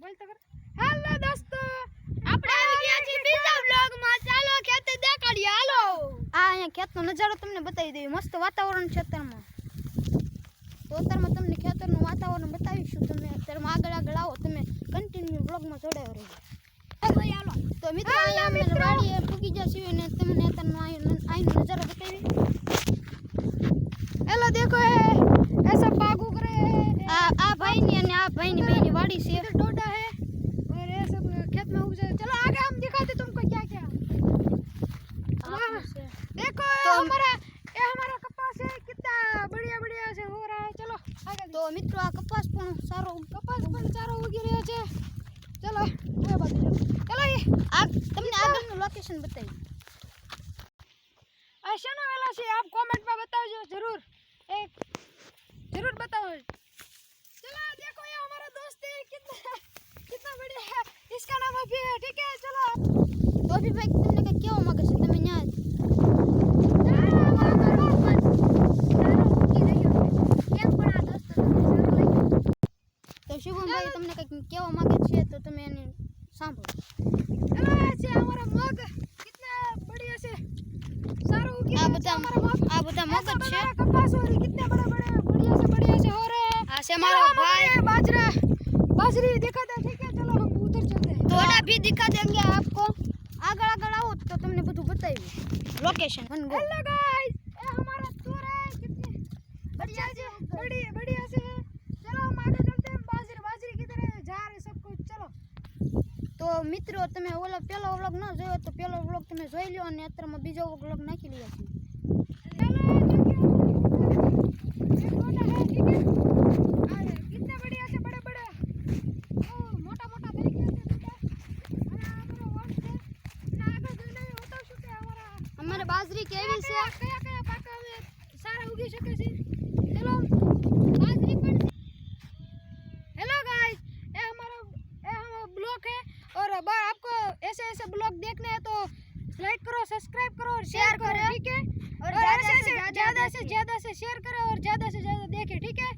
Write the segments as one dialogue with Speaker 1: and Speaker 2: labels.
Speaker 1: બોલ તો કર હેલો દોસ્તો આપણે આવી ગયા છીએ બીજા વ્લોગમાં ચાલો ખેતર દેખાડીએ હાલો આ અહીંયા ખેતનો નજારો તમને બતાવી દઈએ મસ્ત વાતાવરણ છે ખેતરમાં તો અત્યારમાં તમને ખેતરનું વાતાવરણ બતાવીશું તમે અત્યારમાં આગળ આવો તમે કન્ટિન્યુ વ્લોગમાં જોડાયો રહેજો હાલો તો મિત્રો અહીંયા અમે વાડીએ પૂગી ગયા છીએ અને તમને અત્યારનો આઈનો નજારો બતાવી हेलो देखो ये सब बागू करे आ भाई ने અને આ ભાઈની બેની વાડી છે इधर डोडा है और ये सब खेत में उग जाए चलो आगे हम दिखाते तुमको क्या क्या देखो हमारा कपास है कितना बढ़िया बढ़िया से हो रहा है चलो आगे तो મિત્રો આ કપાસ પણ સારો ઉગી રહ્યો છે ચલો એ બાજુ ચલો આ તમને આગળનું લોકેશન બતાવી ऐसा ना वाला से आप कमेंट में बताओ जरूर जरूर बताओ चलो देखो ये हमारा दोस्त है कितना बढ़िया है इसका नाम अभी है ठीक है चलो तो अभी भाई तुमने क्या मांगे से तुम यहाँ तो शुभम भाई तुमने क्या मांगे છે તો તમે એને સાંભળો चलो ऐसे हमारा मग कितना बढ़िया से सारा उगी आ बता मगज है कपास और कितने बढ़िया से हो रहे हैं से हमारा भाई बाजरी दिखा दे ठीक है चलो हम उधर चलते हैं थोड़ा भी दिखा देंगे आपको आगल आओ तो तुमने બધું બતાવ્યું लोकेशन हेलो गाइस ये हमारा टूर है कितने बढ़िया से चलो हम आगे चलते हैं बाजरी की तरह जा रहे सब कुछ चलो તો મિત્રો તમે ઓલો પેલો વ્લોગ ન જોયો તો પેલો વ્લોગ તમે જોઈ લ્યો અને અત્યારમાં બીજો વ્લોગ નાખી લ્યો છે कितने बढ़िया से बड़े मोटा तरीके से हमारे बाजरी केवी से कया पाका में सारा उगी શકે છે चलो बाजरी पर हेलो गाइस ये हमारा ब्लॉग है और आपको ऐसे ब्लॉग देखने हैं तो लाइक करो सब्सक्राइब करो और शेयर करो ठीक है और ज्यादा से शेयर करो और ज्यादा से ज्यादा देखें ठीक है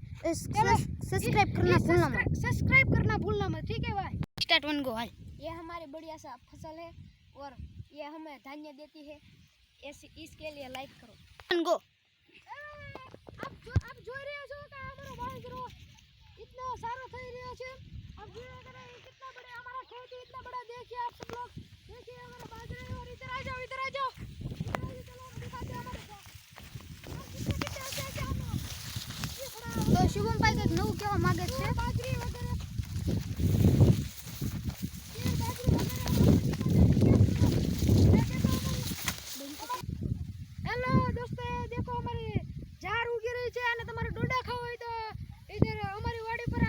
Speaker 1: सब्सक्राइब करना भूलना मत ठीक है भाई स्टार्ट वन गो भाई ये हमारी बढ़िया सा फसल है और ये हमें धान्य देती है इसके लिए लाइक करो वन गो आप જોઈ રહ્યા છો કે અમારો બાજરો इतना सारा થઈ રહ્યો છે अब જોયા કરે कितना बड़ा हमारा खेत है इतना बड़ा देखिए आप सब लोग देखिए हमारा बाजरा और इधर आ जाओ चलो दिखाते हैं हमारे को तो शुभम भाई एक नવું કેવા માંગે છે બાજરી વગેરે हेलो दोस्तों देखो हमारी जार उगी रही है અને તમારે ડોડા ખાવા હોય તો इधर हमारी वाड़ी पर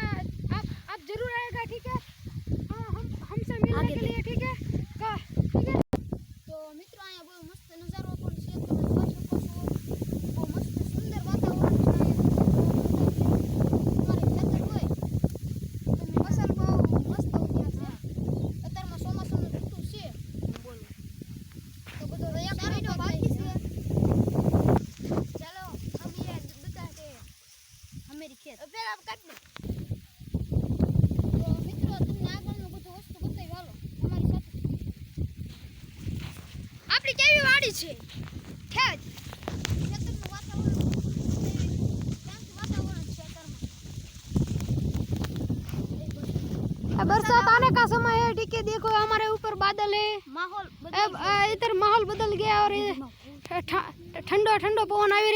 Speaker 1: आप जरूर आएगा ठीक है हमसे मिलने के लिए ठीक है तो મિત્રો અહીંયા બહુ મસ્ત નજારો પણ છે તમે જોઈ શકો છો બહુ મસ્ત સુંદર વાતાવરણ છે તમારે ખેતર હોય તમે ફસલ બહુ મસ્ત ઉગ્યા છે અત્યારમાં ચોમાસાનું ઋતુ છે બોલો તો બધો એક મહિનો બાકી છે चलो हम ये बताते हैं हमारी खेत फिर आप काट दो तो मित्रों तुमने આગળનું બધું વસ્તુ બતાવી હાલો અમારી સાથે આપણી કેવી વાડી છે ખેત ખેતરનું વાતાવરણ શાંત વાતાવરણ છે અત્યારમાં बरसात आने का समय है ठीक है देखो हमारे ऊपर बादल है माहौल इधर माहौल बदल गया और ठंडो पवन આવી